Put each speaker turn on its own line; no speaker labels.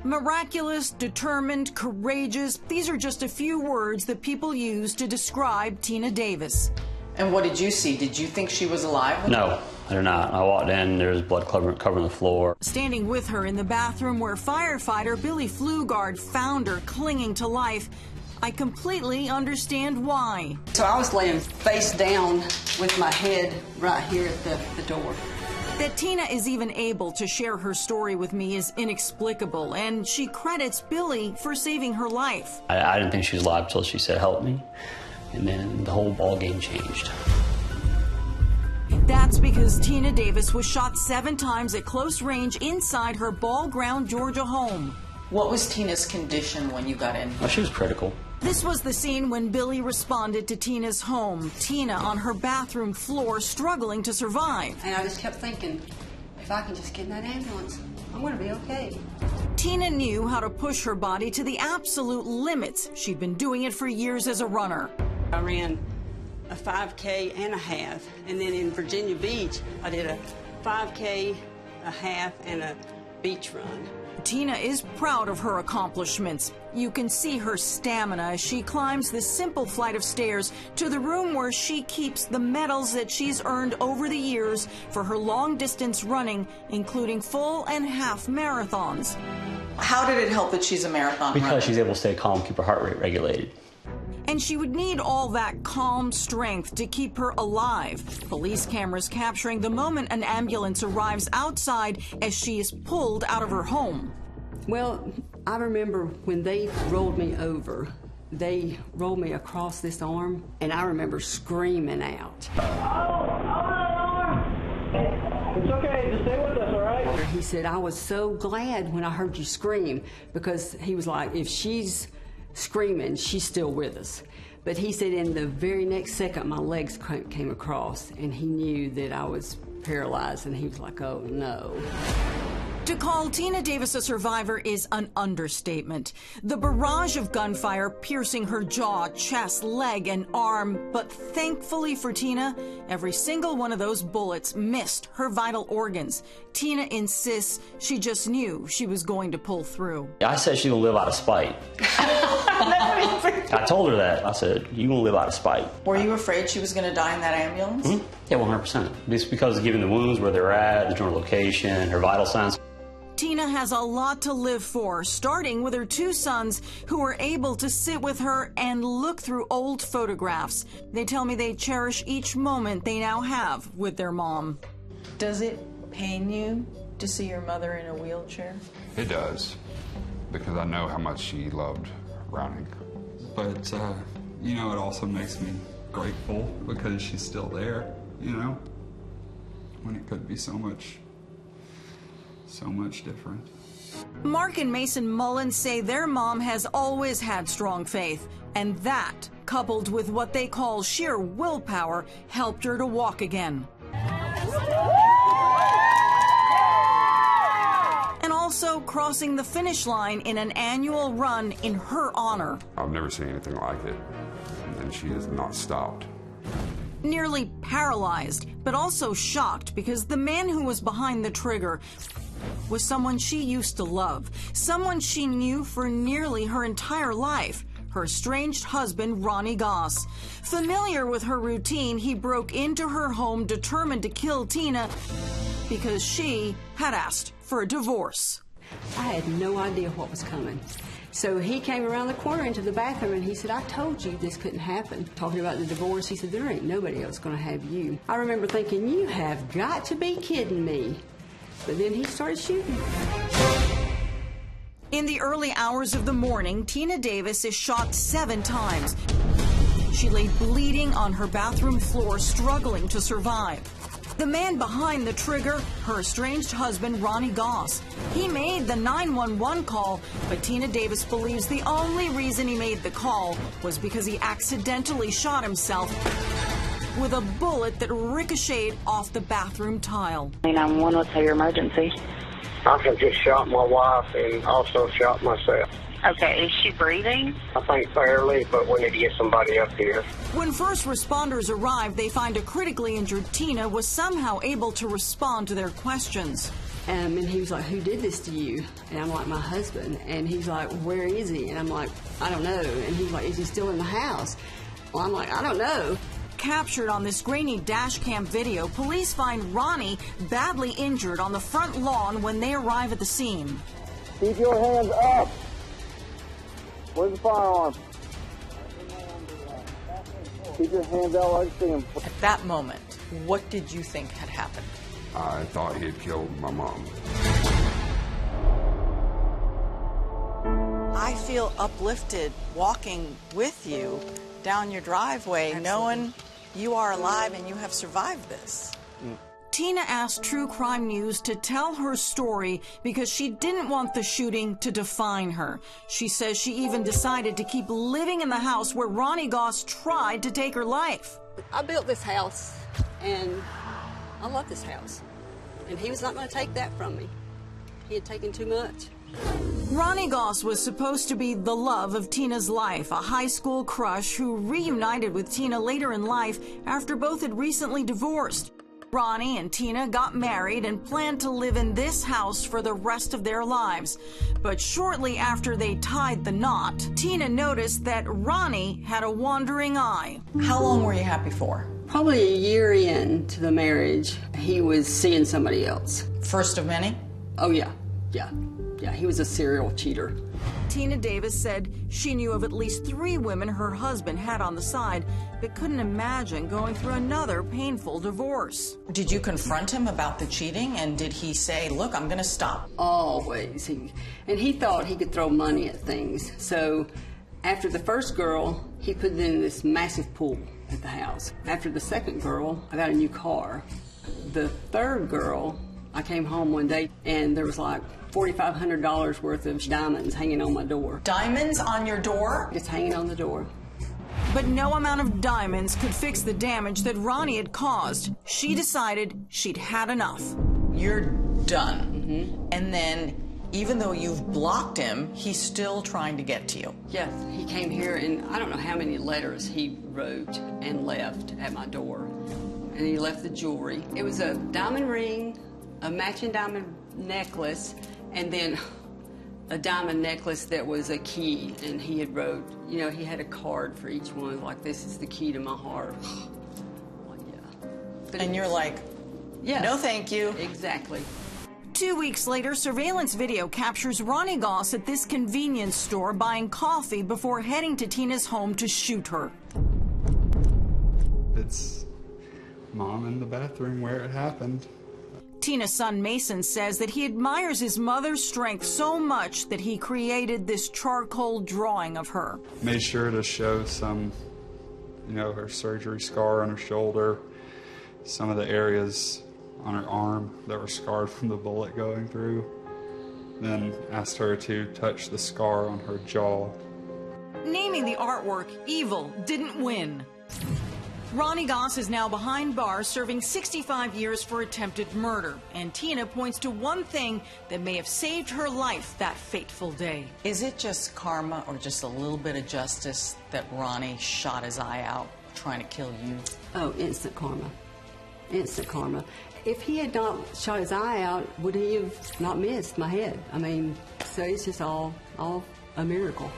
Miraculous, determined, courageous, these are just a few words that people use to describe Tina Davis.
And what did you see? Did you think she was alive?
No, I did not. I walked in, there was blood covering the floor.
Standing with her in the bathroom where firefighter Billy Flugard found her clinging to life, I completely understand why.
So I was laying face down with my head right here at the door.
That Tina is even able to share her story with me is inexplicable, and she credits Billy for saving her life.
I didn't think she was alive until she said, "Help me," and then the whole ball game changed.
That's because Tina Davis was shot 7 times at close range inside her Ball Ground, Georgia home.
What was Tina's condition when you got in?
Well, she was critical.
This was the scene when Billy responded to Tina's home. Tina on her bathroom floor struggling to survive.
And I just kept thinking, if I can just get in that ambulance, I'm going to be okay.
Tina knew how to push her body to the absolute limits. She'd been doing it for years as a runner.
I ran a 5K and a half, and then in Virginia Beach, I did a 5K, a half, and a beach run.
Tina is proud of her accomplishments. You can see her stamina as she climbs this simple flight of stairs to the room where she keeps the medals that she's earned over the years for her long-distance running, including full and half marathons.
How did it help that she's a marathon runner?
Because she's able to stay calm, keep her heart rate regulated.
And she would need all that calm strength to keep her alive. Police cameras capturing the moment an ambulance arrives outside as she is pulled out of her home.
Well, I remember when they rolled me over, they rolled me across this arm, and I remember screaming out.
It's okay, just stay with us, all right?
He said, I was so glad when I heard you scream, because he was like, if she's screaming, she's still with us. But he said in the very next second, my legs came across, and he knew that I was paralyzed, and he was like, oh, no.
To call Tina Davis a survivor is an understatement. The barrage of gunfire piercing her jaw, chest, leg, and arm. But thankfully for Tina, every single one of those bullets missed her vital organs. Tina insists she just knew she was going to pull through.
I said she's gonna live out of spite. I told her that. I said, "You gonna live out of spite."
Were you afraid she was going to die in that ambulance?
Mm-hmm. Yeah, 100%. Just because of given the wounds, where they're at, the general location, her vital signs.
Tina has a lot to live for, starting with her 2 sons who are able to sit with her and look through old photographs. They tell me they cherish each moment they now have with their mom.
Does it pain you to see your mother in a wheelchair?
It does, because I know how much she loved running.
But, you know, it also makes me grateful because she's still there, you know, when it could be so much different.
Mark and Mason Mullins say their mom has always had strong faith, and that, coupled with what they call sheer willpower, helped her to walk again. And also crossing the finish line in an annual run in her honor.
I've never seen anything like it, and she has not stopped.
Nearly paralyzed, but also shocked because the man who was behind the trigger was someone she used to love, someone she knew for nearly her entire life, her estranged husband, Ronnie Goss. Familiar with her routine, he broke into her home determined to kill Tina because she had asked for a divorce.
I had no idea what was coming. So he came around the corner into the bathroom and he said, I told you this couldn't happen. Talking about the divorce, he said, there ain't nobody else going to have you. I remember thinking, you have got to be kidding me. But then he started shooting.
In the early hours of the morning, Tina Davis is shot 7 times. She lay bleeding on her bathroom floor, struggling to survive. The man behind the trigger, her estranged husband, Ronnie Goss. He made the 911 call, but Tina Davis believes the only reason he made the call was because he accidentally shot himself with a bullet that ricocheted off the bathroom tile.
911, what's your emergency?
I have just shot my wife and also shot myself.
Okay, is she breathing?
I think barely, but we need to get somebody up here.
When first responders arrived, they find a critically injured Tina was somehow able to respond to their questions.
And he was like, who did this to you? And I'm like, my husband. And he's like, where is he? And I'm like, I don't know. And he's like, is he still in the house? Well, I'm like, I don't know.
Captured on this grainy dash cam video, police find Ronnie badly injured on the front lawn when they arrive at the scene.
Keep your hands up. Where's the firearm? Keep your hands out like you see them.
At that moment, what did you think had happened?
I thought he had killed my mom.
I feel uplifted walking with you down your driveway, knowing you are alive and you have survived this.
Tina asked True Crime News to tell her story because she didn't want the shooting to define her. She says she even decided to keep living in the house where Ronnie Goss tried to take her life.
I built this house, and I love this house. And he was not going to take that from me. He had taken too much.
Ronnie Goss was supposed to be the love of Tina's life, a high school crush who reunited with Tina later in life after both had recently divorced. Ronnie and Tina got married and planned to live in this house for the rest of their lives. But shortly after they tied the knot, Tina noticed that Ronnie had a wandering eye.
How long were you happy for?
Probably a year into the marriage, he was seeing somebody else.
First of many?
Oh, yeah. He was a serial cheater.
Tina Davis said she knew of at least 3 women her husband had on the side, but couldn't imagine going through another painful divorce.
Did you confront him about the cheating, and did he say, look, I'm going to stop?
Always. And he thought he could throw money at things. So after the first girl, he put in this massive pool at the house. After the second girl, I got a new car. The third girl, I came home one day and there was like $4,500 worth of diamonds hanging on my door.
Diamonds on your door?
Just hanging on the door.
But no amount of diamonds could fix the damage that Ronnie had caused. She decided she'd had enough.
You're done. And then, even though you've blocked him, he's still trying to get to you.
Yes, he came here and I don't know how many letters he wrote and left at my door. And he left the jewelry. It was a diamond ring, a matching diamond necklace, and then a diamond necklace that was a key. And he had wrote, you know, he had a card for each one, like, this is the key to my heart. Like, yeah. But
And you're like,
yeah,
no thank you.
Exactly.
2 weeks later, surveillance video captures Ronnie Goss at this convenience store buying coffee before heading to Tina's home to shoot her.
It's Mom in the bathroom where it happened.
Tina's son Mason says that he admires his mother's strength so much that he created this charcoal drawing of her.
Made sure to show some, you know, her surgery scar on her shoulder, some of the areas on her arm that were scarred from the bullet going through. Then asked her to touch the scar on her jaw.
Naming the artwork Evil didn't win. Ronnie Goss is now behind bars serving 65 years for attempted murder, and Tina points to one thing that may have saved her life that fateful day.
Is it just karma or just a little bit of justice that Ronnie shot his eye out trying to kill you?
Oh, instant karma. Instant karma. If he had not shot his eye out, would he have not missed my head? I mean, so it's just all a miracle.